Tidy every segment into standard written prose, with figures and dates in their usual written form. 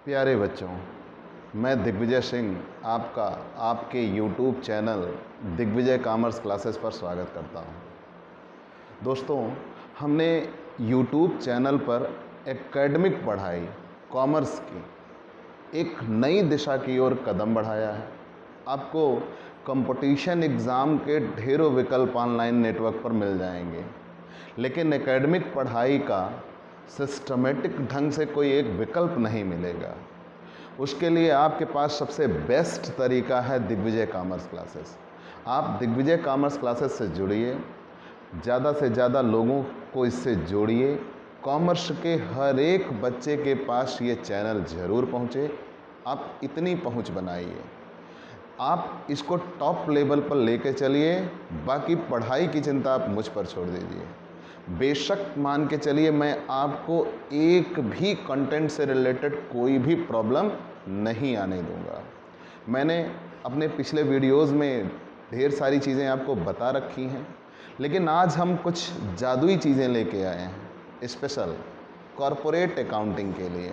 प्यारे बच्चों, मैं दिग्विजय सिंह आपका आपके YouTube channel Digvijay commerce classes पर स्वागत करता हूं। दोस्तों, हमने YouTube चैनल पर एकेडमिक पढ़ाई कॉमर्स की एक नई दिशा की ओर कदम बढ़ाया है। आपको कंपटीशन एग्ज़ाम के ढेरों विकल्प ऑनलाइन नेटवर्क पर मिल जाएंगे, लेकिन एकेडमिक पढ़ाई का सिस्टमेटिक ढंग से कोई एक विकल्प नहीं मिलेगा। उसके लिए आपके पास सबसे बेस्ट तरीका है दिग्विजय कॉमर्स क्लासेस। आप दिग्विजय कॉमर्स क्लासेस से जुड़िए, ज़्यादा से ज़्यादा लोगों को इससे जोड़िए। कॉमर्स के हर एक बच्चे के पास ये चैनल ज़रूर पहुँचे। आप इतनी पहुँच बनाइए, आप इसको टॉप लेवल पर लेके चलिए। बाकी पढ़ाई की चिंता आप मुझ पर छोड़ दीजिए। बेशक मान के चलिए, मैं आपको एक भी कंटेंट से रिलेटेड कोई भी प्रॉब्लम नहीं आने दूंगा। मैंने अपने पिछले वीडियोस में ढेर सारी चीज़ें आपको बता रखी हैं, लेकिन आज हम कुछ जादुई चीज़ें लेके आए हैं स्पेशल कॉरपोरेट अकाउंटिंग के लिए,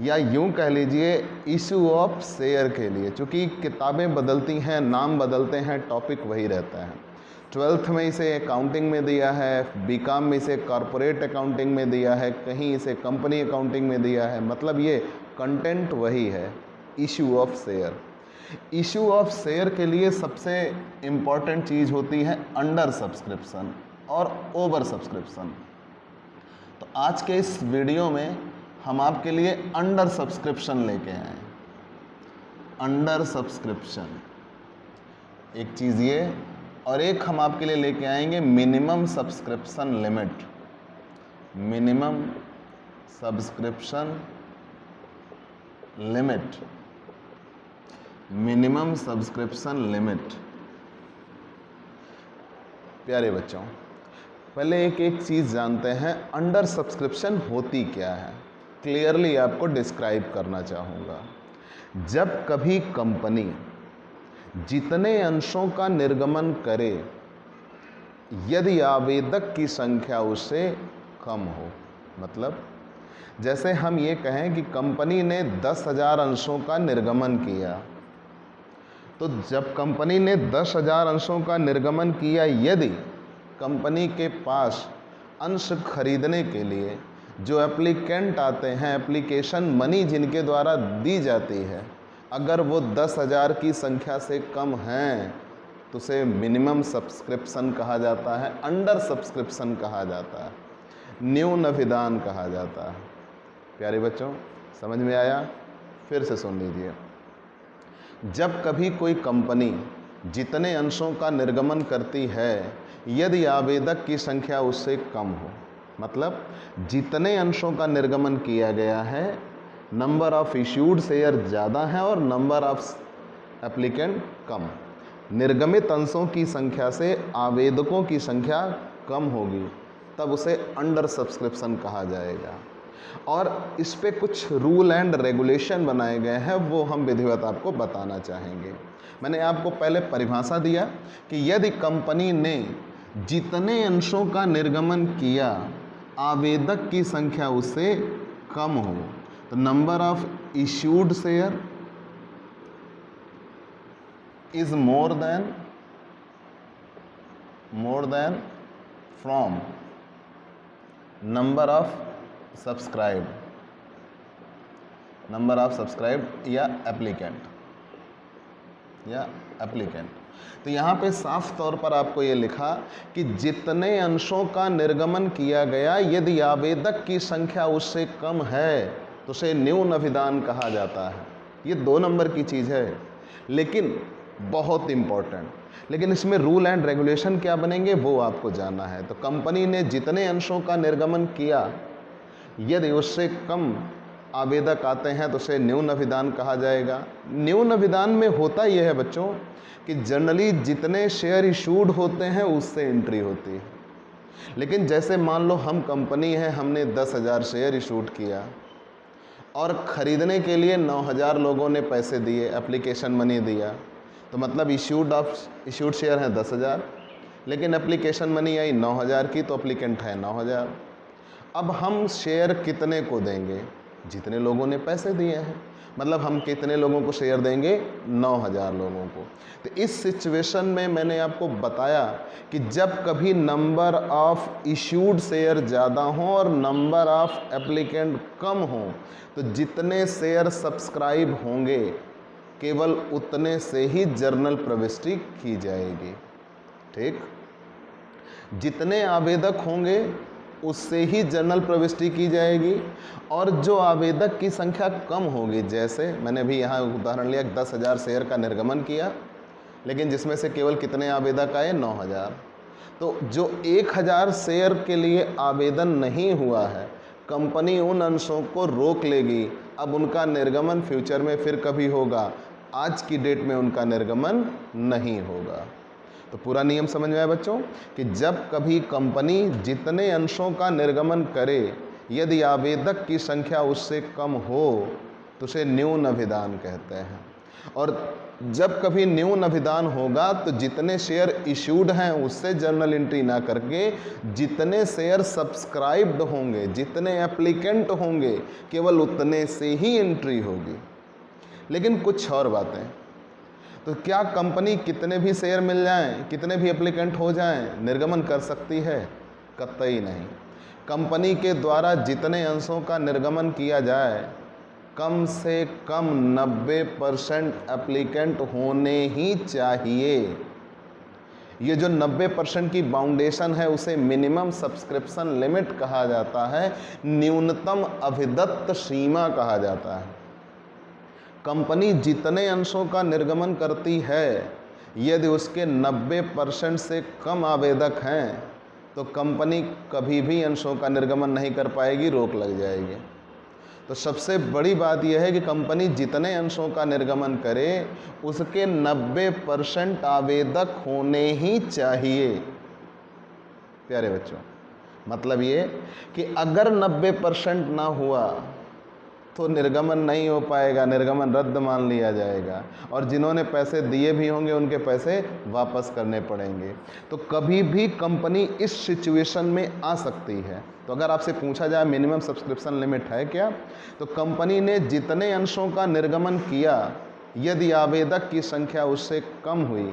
या यूं कह लीजिए इशू ऑफ शेयर के लिए। चूँकि किताबें बदलती हैं, नाम बदलते हैं, टॉपिक वही रहता है। 12th में इसे अकाउंटिंग में दिया है, बीकॉम में इसे कॉरपोरेट अकाउंटिंग में दिया है, कहीं इसे कंपनी अकाउंटिंग में दिया है। मतलब ये कंटेंट वही है, issue of share. Issue of share के लिए सबसे इम्पॉर्टेंट चीज़ होती है अंडर सब्सक्रिप्शन और ओवर सब्सक्रिप्शन। तो आज के इस वीडियो में हम आपके लिए अंडर सब्सक्रिप्शन लेके आए। अंडर सब्सक्रिप्शन एक चीज़ ये, और एक हम आपके लिए लेके आएंगे minimum subscription limit. Minimum subscription limit, minimum subscription limit. प्यारे बच्चों, पहले एक एक चीज़ जानते हैं, अंडर सब्सक्रिप्शन होती क्या है। क्लियरली आपको डिस्क्राइब करना चाहूँगा। जब कभी कंपनी जितने अंशों का निर्गमन करे, यदि आवेदक की संख्या उससे कम हो, मतलब जैसे हम ये कहें कि कंपनी ने 10,000 अंशों का निर्गमन किया, तो जब कंपनी ने 10,000 अंशों का निर्गमन किया, यदि कंपनी के पास अंश खरीदने के लिए जो एप्लीकेंट आते हैं, एप्लीकेशन मनी जिनके द्वारा दी जाती है, अगर वो 10,000 की संख्या से कम हैं, तो उसे मिनिमम सब्सक्रिप्शन कहा जाता है, अंडर सब्सक्रिप्शन कहा जाता है, न्यून विधान कहा जाता है। प्यारे बच्चों, समझ में आया? फिर से सुन लीजिए। जब कभी कोई कंपनी जितने अंशों का निर्गमन करती है, यदि आवेदक की संख्या उससे कम हो, मतलब जितने अंशों का निर्गमन किया गया है, नंबर ऑफ इश्यूड शेयर ज़्यादा है और नंबर ऑफ एप्लीकेंट कम, निर्गमित अंशों की संख्या से आवेदकों की संख्या कम होगी, तब उसे अंडर सब्सक्रिप्शन कहा जाएगा। और इस पे कुछ रूल एंड रेगुलेशन बनाए गए हैं, वो हम विधिवत आपको बताना चाहेंगे। मैंने आपको पहले परिभाषा दिया कि यदि कंपनी ने जितने अंशों का निर्गमन किया, आवेदक की संख्या उससे कम हो, तो number of issued share is more than from number of subscribed या एप्लीकेंट। तो यहाँ पे साफ तौर पर आपको ये लिखा कि जितने अंशों का निर्गमन किया गया, यदि आवेदक की संख्या उससे कम है, तो उसे न्यून विधान कहा जाता है। ये 2 नंबर की चीज़ है, लेकिन बहुत इम्पॉर्टेंट। लेकिन इसमें रूल एंड रेगुलेशन क्या बनेंगे, वो आपको जानना है। तो कंपनी ने जितने अंशों का निर्गमन किया, यदि उससे कम आवेदक आते हैं, तो उसे न्यून विधान कहा जाएगा। न्यून विधान में होता यह है बच्चों कि जनरली जितने शेयर इशूड होते हैं उससे एंट्री होती है। लेकिन जैसे मान लो हम कंपनी है, हमने 10,000 शेयर इशूड किया और ख़रीदने के लिए 9,000 लोगों ने पैसे दिए, एप्लीकेशन मनी दिया, तो मतलब इशूड शेयर हैं 10,000, लेकिन एप्लीकेशन मनी आई 9,000 की, तो एप्लीकेंट है 9,000। अब हम शेयर कितने को देंगे? जितने लोगों ने पैसे दिए हैं। मतलब हम कितने लोगों को शेयर देंगे? 9000 लोगों को। तो इस सिचुएशन में मैंने आपको बताया कि जब कभी नंबर ऑफ इश्यूड शेयर ज़्यादा हो और नंबर ऑफ एप्लीकेंट कम हो, तो जितने शेयर सब्सक्राइब होंगे केवल उतने से ही जर्नल प्रविष्टि की जाएगी। ठीक, जितने आवेदक होंगे उससे ही जर्नल प्रविष्टि की जाएगी, और जो आवेदक की संख्या कम होगी, जैसे मैंने भी यहाँ उदाहरण लिया 10,000 शेयर का निर्गमन किया, लेकिन जिसमें से केवल कितने आवेदक आए? 9000। तो जो 1000 शेयर के लिए आवेदन नहीं हुआ है, कंपनी उन अंशों को रोक लेगी। अब उनका निर्गमन फ्यूचर में फिर कभी होगा, आज की डेट में उनका निर्गमन नहीं होगा। तो पूरा नियम समझ में आया बच्चों कि जब कभी कंपनी जितने अंशों का निर्गमन करे, यदि आवेदक की संख्या उससे कम हो तो उसे न्यून अभिदान कहते हैं। और जब कभी न्यून अभिदान होगा तो जितने शेयर इश्यूड हैं उससे जर्नल एंट्री ना करके जितने शेयर सब्सक्राइब्ड होंगे, जितने एप्लीकेंट होंगे, केवल उतने से ही एंट्री होगी। लेकिन कुछ और बातें, तो क्या कंपनी कितने भी शेयर मिल जाएं, कितने भी एप्लीकेंट हो जाएं, निर्गमन कर सकती है? कतई नहीं। कंपनी के द्वारा जितने अंशों का निर्गमन किया जाए, कम से कम 90% एप्लीकेंट होने ही चाहिए। ये जो 90% की बाउंडेशन है उसे मिनिमम सब्सक्रिप्शन लिमिट कहा जाता है, न्यूनतम अभिदत्त सीमा कहा जाता है। कंपनी जितने अंशों का निर्गमन करती है, यदि उसके 90% से कम आवेदक हैं तो कंपनी कभी भी अंशों का निर्गमन नहीं कर पाएगी, रोक लग जाएगी। तो सबसे बड़ी बात यह है कि कंपनी जितने अंशों का निर्गमन करे उसके 90% आवेदक होने ही चाहिए। प्यारे बच्चों, मतलब ये कि अगर 90% ना हुआ तो निर्गमन नहीं हो पाएगा, निर्गमन रद्द मान लिया जाएगा, और जिन्होंने पैसे दिए भी होंगे उनके पैसे वापस करने पड़ेंगे। तो कभी भी कंपनी इस सिचुएशन में आ सकती है। तो अगर आपसे पूछा जाए मिनिमम सब्सक्रिप्शन लिमिट है क्या, तो कंपनी ने जितने अंशों का निर्गमन किया, यदि आवेदक की संख्या उससे कम हुई,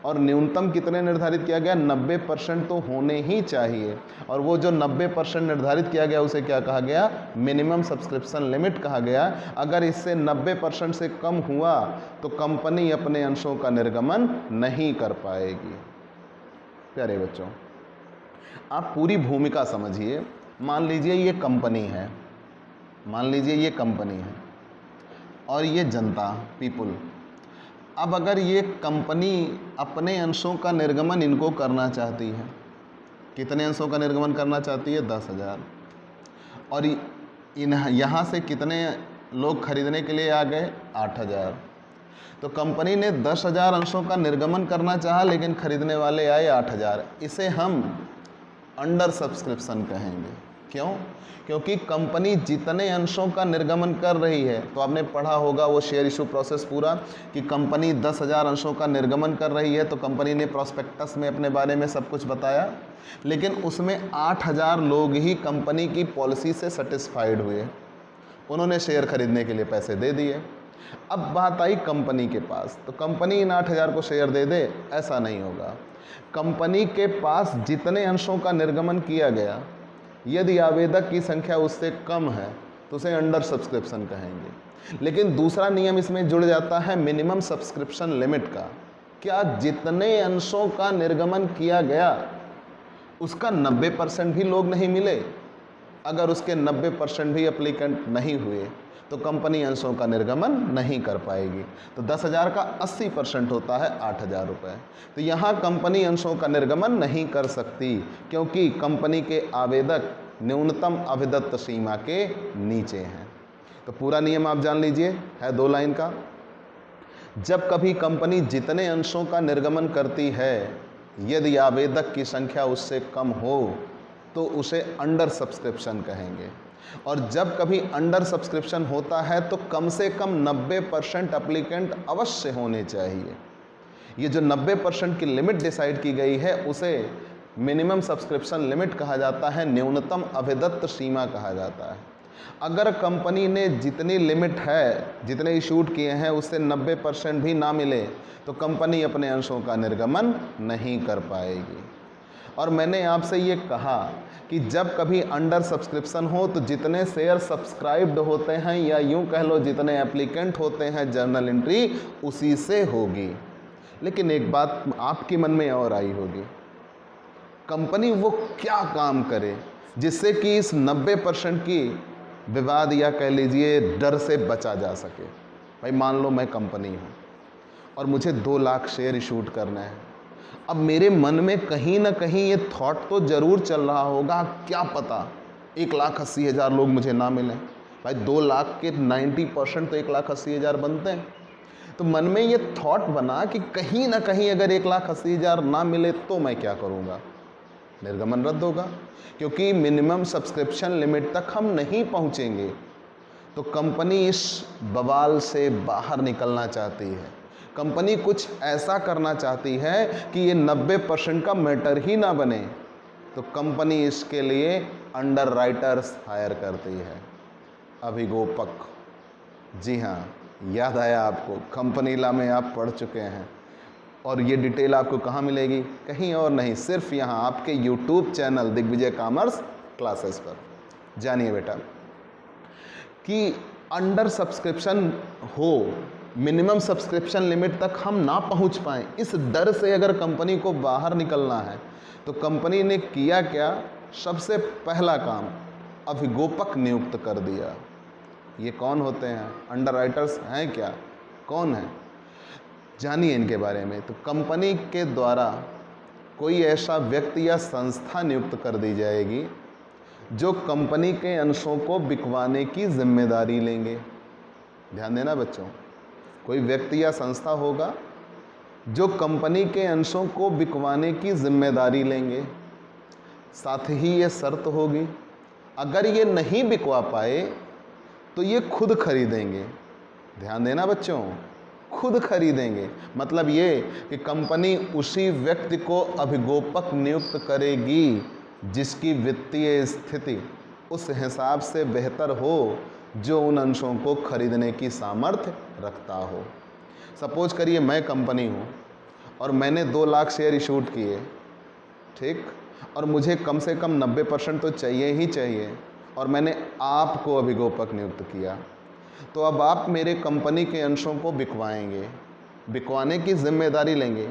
और न्यूनतम कितने निर्धारित किया गया? 90% तो होने ही चाहिए। और वो जो 90% निर्धारित किया गया उसे क्या कहा गया? मिनिमम सब्सक्रिप्शन लिमिट कहा गया। अगर इससे 90% से कम हुआ तो कंपनी अपने अंशों का निर्गमन नहीं कर पाएगी। प्यारे बच्चों, आप पूरी भूमिका समझिए। मान लीजिए ये कंपनी है, मान लीजिए ये कंपनी है और ये जनता, पीपुल। अब अगर ये कंपनी अपने अंशों का निर्गमन इनको करना चाहती है, कितने अंशों का निर्गमन करना चाहती है? 10,000। और यहाँ से कितने लोग खरीदने के लिए आ गए? 8,000। तो कंपनी ने 10,000 अंशों का निर्गमन करना चाहा, लेकिन खरीदने वाले आए 8,000। इसे हम अंडर सब्सक्रिप्शन कहेंगे। क्यों? क्योंकि कंपनी जितने अंशों का निर्गमन कर रही है, तो आपने पढ़ा होगा वो शेयर इशू प्रोसेस पूरा, कि कंपनी 10,000 अंशों का निर्गमन कर रही है, तो कंपनी ने प्रोस्पेक्टस में अपने बारे में सब कुछ बताया, लेकिन उसमें 8,000 लोग ही कंपनी की पॉलिसी से सेटिस्फाइड हुए, उन्होंने शेयर खरीदने के लिए पैसे दे दिए। अब बात आई कंपनी के पास, तो कंपनी इन 8,000 को शेयर दे दे, ऐसा नहीं होगा। कंपनी के पास जितने अंशों का निर्गमन किया गया, यदि आवेदक की संख्या उससे कम है तो उसे अंडर सब्सक्रिप्शन कहेंगे। लेकिन दूसरा नियम इसमें जुड़ जाता है मिनिमम सब्सक्रिप्शन लिमिट का। क्या जितने अंशों का निर्गमन किया गया उसका 90% भी लोग नहीं मिले? अगर उसके 90% भी एप्लीकेंट नहीं हुए तो कंपनी अंशों का निर्गमन नहीं कर पाएगी। तो 10,000 का 80% होता है 8,000 रुपये। तो यहाँ कंपनी अंशों का निर्गमन नहीं कर सकती, क्योंकि कंपनी के आवेदक न्यूनतम अभिदत्त सीमा के नीचे हैं। तो पूरा नियम आप जान लीजिए, है 2 लाइन का। जब कभी कंपनी जितने अंशों का निर्गमन करती है, यदि आवेदक की संख्या उससे कम हो तो उसे अंडर सब्सक्रिप्शन कहेंगे। और जब कभी अंडर सब्सक्रिप्शन होता है तो कम से कम 90% एप्लीकेंट अवश्य होने चाहिए। ये जो 90% की लिमिट डिसाइड की गई है उसे मिनिमम सब्सक्रिप्शन लिमिट कहा जाता है, न्यूनतम अभिदत्त सीमा कहा जाता है। अगर कंपनी ने जितनी लिमिट है, जितने इशूड किए हैं, उससे 90% भी ना मिले तो कंपनी अपने अंशों का निर्गमन नहीं कर पाएगी। और मैंने आपसे ये कहा कि जब कभी अंडर सब्सक्रिप्शन हो तो जितने शेयर सब्सक्राइब्ड होते हैं, या यूं कह लो जितने एप्लीकेंट होते हैं जर्नल एंट्री उसी से होगी। लेकिन एक बात आपके मन में और आई होगी, कंपनी वो क्या काम करे जिससे कि इस 90% की विवाद या कह लीजिए डर से बचा जा सके। भाई मान लो मैं कंपनी हूँ और मुझे 2 लाख शेयर इशूड करना है। अब मेरे मन में कहीं ना कहीं ये थॉट तो ज़रूर चल रहा होगा, क्या पता 1,80,000 लोग मुझे ना मिलें। भाई 2 लाख के 90% तो 1,80,000 बनते हैं। तो मन में ये थॉट बना कि कहीं ना कहीं अगर 1,80,000 ना मिले तो मैं क्या करूँगा, निर्गमन रद्द होगा, क्योंकि मिनिमम सब्सक्रिप्शन लिमिट तक हम नहीं पहुँचेंगे। तो कंपनी इस बवाल से बाहर निकलना चाहती है। कंपनी कुछ ऐसा करना चाहती है कि ये 90% का मैटर ही ना बने। तो कंपनी इसके लिए अंडर राइटर्स हायर करती है, अभिगोपक। जी हाँ, याद आया आपको, कंपनी लॉ में आप पढ़ चुके हैं। और ये डिटेल आपको कहाँ मिलेगी? कहीं और नहीं, सिर्फ यहाँ आपके YouTube channel Digvijay commerce classes पर। जानिए बेटा कि अंडर सब्सक्रिप्शन हो, मिनिमम सब्सक्रिप्शन लिमिट तक हम ना पहुंच पाएँ, इस डर से अगर कंपनी को बाहर निकलना है तो कंपनी ने किया क्या? सबसे पहला काम, अभिगोपक नियुक्त कर दिया। ये कौन होते हैं? अंडर राइटर्स हैं क्या? कौन है? जानिए इनके बारे में। तो कंपनी के द्वारा कोई ऐसा व्यक्ति या संस्था नियुक्त कर दी जाएगी जो कंपनी के अंशों को बिकवाने की जिम्मेदारी लेंगे। ध्यान देना बच्चों, कोई व्यक्ति या संस्था होगा जो कंपनी के अंशों को बिकवाने की जिम्मेदारी लेंगे। साथ ही ये शर्त होगी, अगर ये नहीं बिकवा पाए तो ये खुद खरीदेंगे। ध्यान देना बच्चों, खुद खरीदेंगे। मतलब ये कि कंपनी उसी व्यक्ति को अभिगोपक नियुक्त करेगी जिसकी वित्तीय स्थिति उस हिसाब से बेहतर हो जो उन अंशों को खरीदने की सामर्थ्य रखता हो। सपोज करिए मैं कंपनी हूँ और मैंने 2 लाख शेयर इशूड किए, ठीक, और मुझे कम से कम 90% तो चाहिए ही चाहिए, और मैंने आपको अभिगोपक नियुक्त किया। तो अब आप मेरे कंपनी के अंशों को बिकवाएंगे, बिकवाने की जिम्मेदारी लेंगे।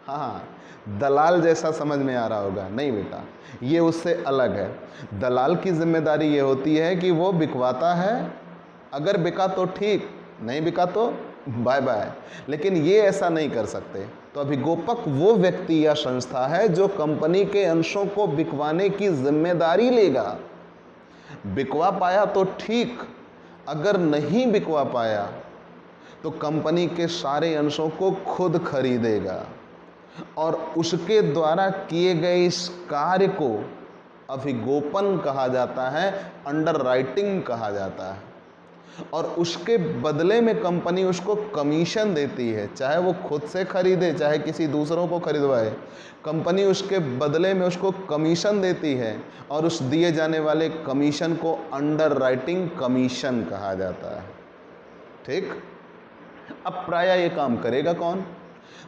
हाँ, दलाल जैसा समझ में आ रहा होगा? नहीं बेटा, ये उससे अलग है। दलाल की जिम्मेदारी ये होती है कि वो बिकवाता है, अगर बिका तो ठीक, नहीं बिका तो बाय बाय। लेकिन ये ऐसा नहीं कर सकते। तो अभिगोपक वो व्यक्ति या संस्था है जो कंपनी के अंशों को बिकवाने की जिम्मेदारी लेगा। बिकवा पाया तो ठीक, अगर नहीं बिकवा पाया तो कंपनी के सारे अंशों को खुद खरीदेगा और उसके द्वारा किए गए इस कार्य को अभिगोपन कहा जाता है, अंडर राइटिंग कहा जाता है। और उसके बदले में कंपनी उसको कमीशन देती है, चाहे वो खुद से खरीदे चाहे किसी दूसरों को खरीदवाए, कंपनी उसके बदले में उसको कमीशन देती है और उस दिए जाने वाले कमीशन को अंडर राइटिंग कमीशन कहा जाता है। ठीक, अब प्रायः ये काम करेगा कौन?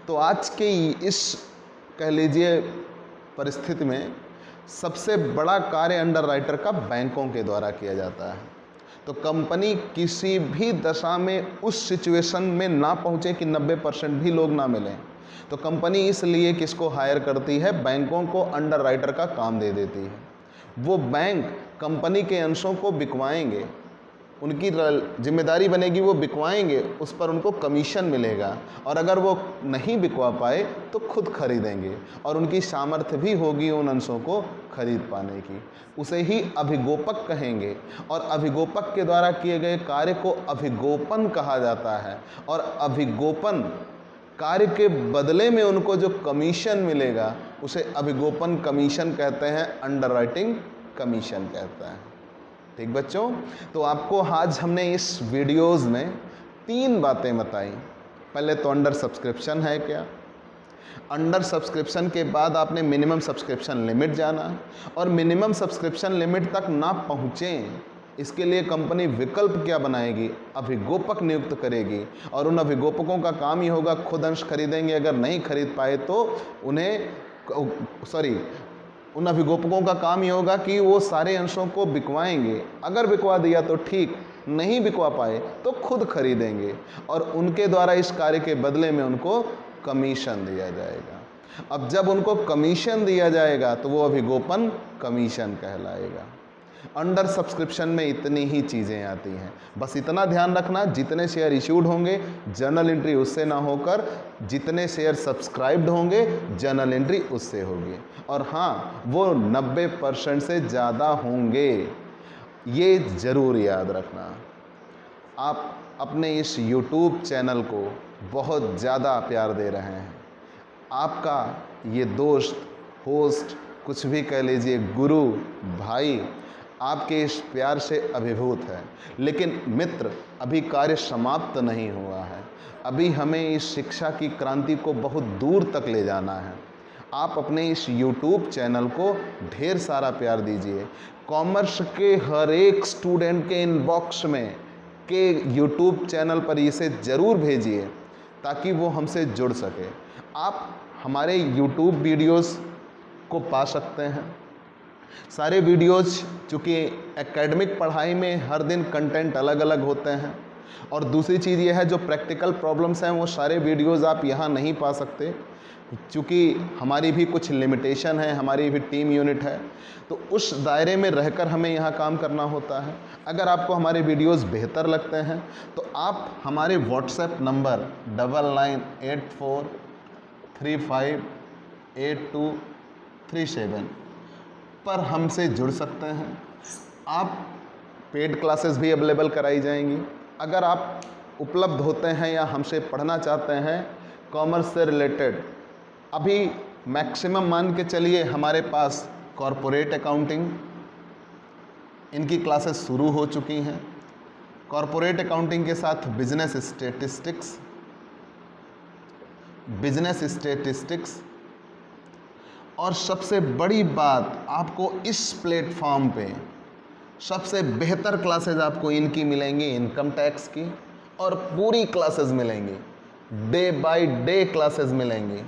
तो आज के इस कह लीजिए परिस्थिति में सबसे बड़ा कार्य अंडर राइटर का बैंकों के द्वारा किया जाता है। तो कंपनी किसी भी दशा में उस सिचुएशन में ना पहुंचे कि 90% भी लोग ना मिलें, तो कंपनी इसलिए किसको हायर करती है? बैंकों को अंडर राइटर का काम दे देती है। वो बैंक कंपनी के अंशों को बिकवाएंगे, उनकी जिम्मेदारी बनेगी, वो बिकवाएंगे, उस पर उनको कमीशन मिलेगा, और अगर वो नहीं बिकवा पाए तो खुद खरीदेंगे और उनकी सामर्थ्य भी होगी उन अंशों को खरीद पाने की। उसे ही अभिगोपक कहेंगे और अभिगोपक के द्वारा किए गए कार्य को अभिगोपन कहा जाता है। और अभिगोपन कार्य के बदले में उनको जो कमीशन मिलेगा उसे अभिगोपन कमीशन कहते हैं, अंडर राइटिंग कमीशन कहता है। ठीक बच्चों, तो आपको आज हमने इस वीडियोस में 3 बातें बताई। पहले तो अंडर सब्सक्रिप्शन है क्या, अंडर सब्सक्रिप्शन के बाद आपने मिनिमम सब्सक्रिप्शन लिमिट जाना, और मिनिमम सब्सक्रिप्शन लिमिट तक ना पहुँचें इसके लिए कंपनी विकल्प क्या बनाएगी, अभिगोपक नियुक्त करेगी और उन अभिगोपकों का काम ही होगा खुद अंश खरीदेंगे, अगर नहीं खरीद पाए तो उन अभिगोपकों का काम ही होगा कि वो सारे अंशों को बिकवाएंगे, अगर बिकवा दिया तो ठीक, नहीं बिकवा पाए तो खुद खरीदेंगे और उनके द्वारा इस कार्य के बदले में उनको कमीशन दिया जाएगा। अब जब उनको कमीशन दिया जाएगा तो वो अभिगोपन कमीशन कहलाएगा। अंडर सब्सक्रिप्शन में इतनी ही चीज़ें आती हैं, बस इतना ध्यान रखना, जितने शेयर इश्यूड होंगे जर्नल एंट्री उससे ना होकर जितने शेयर सब्सक्राइब्ड होंगे जर्नल एंट्री उससे होगी, और हाँ वो 90% से ज़्यादा होंगे, ये ज़रूर याद रखना। आप अपने इस YouTube चैनल को बहुत ज़्यादा प्यार दे रहे हैं, आपका ये दोस्त, होस्ट, कुछ भी कह लीजिए, गुरु, भाई आपके इस प्यार से अभिभूत है। लेकिन मित्र, अभी कार्य समाप्त नहीं हुआ है, अभी हमें इस शिक्षा की क्रांति को बहुत दूर तक ले जाना है। आप अपने इस YouTube चैनल को ढेर सारा प्यार दीजिए। कॉमर्स के हर एक स्टूडेंट के इनबॉक्स में के YouTube चैनल पर इसे ज़रूर भेजिए ताकि वो हमसे जुड़ सके। आप हमारे YouTube वीडियोस को पा सकते हैं। सारे वीडियोस, चूँकि एकेडमिक पढ़ाई में हर दिन कंटेंट अलग अलग होते हैं, और दूसरी चीज़ ये है जो प्रैक्टिकल प्रॉब्लम्स हैं वो सारे वीडियोस आप यहाँ नहीं पा सकते, चूँकि हमारी भी कुछ लिमिटेशन है, हमारी भी टीम यूनिट है, तो उस दायरे में रहकर हमें यहाँ काम करना होता है। अगर आपको हमारे वीडियोस बेहतर लगते हैं तो आप हमारे व्हाट्सएप नंबर 9984358237 पर हमसे जुड़ सकते हैं। आप पेड क्लासेस भी अवेलेबल कराई जाएंगी। अगर आप उपलब्ध होते हैं या हमसे पढ़ना चाहते हैं कॉमर्स से रिलेटेड, अभी मैक्सिमम मान के चलिए हमारे पास कॉरपोरेट अकाउंटिंग, इनकी क्लासेस शुरू हो चुकी हैं। कॉरपोरेट अकाउंटिंग के साथ बिजनेस स्टैटिस्टिक्स, और सबसे बड़ी बात, आपको इस प्लेटफॉर्म पे सबसे बेहतर क्लासेस आपको इनकी मिलेंगी, इनकम टैक्स की, और पूरी क्लासेस मिलेंगी, डे बाय डे क्लासेस मिलेंगी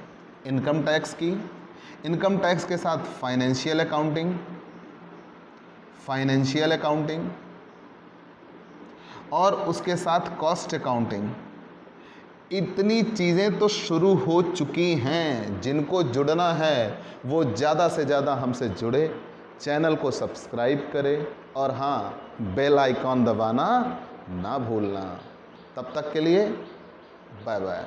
इनकम टैक्स की। इनकम टैक्स के साथ फाइनेंशियल अकाउंटिंग और उसके साथ कॉस्ट अकाउंटिंग। इतनी चीज़ें तो शुरू हो चुकी हैं। जिनको जुड़ना है वो ज़्यादा से ज़्यादा हमसे जुड़े, चैनल को सब्सक्राइब करें और हाँ, बेल आइकॉन दबाना ना भूलना। तब तक के लिए बाय बाय।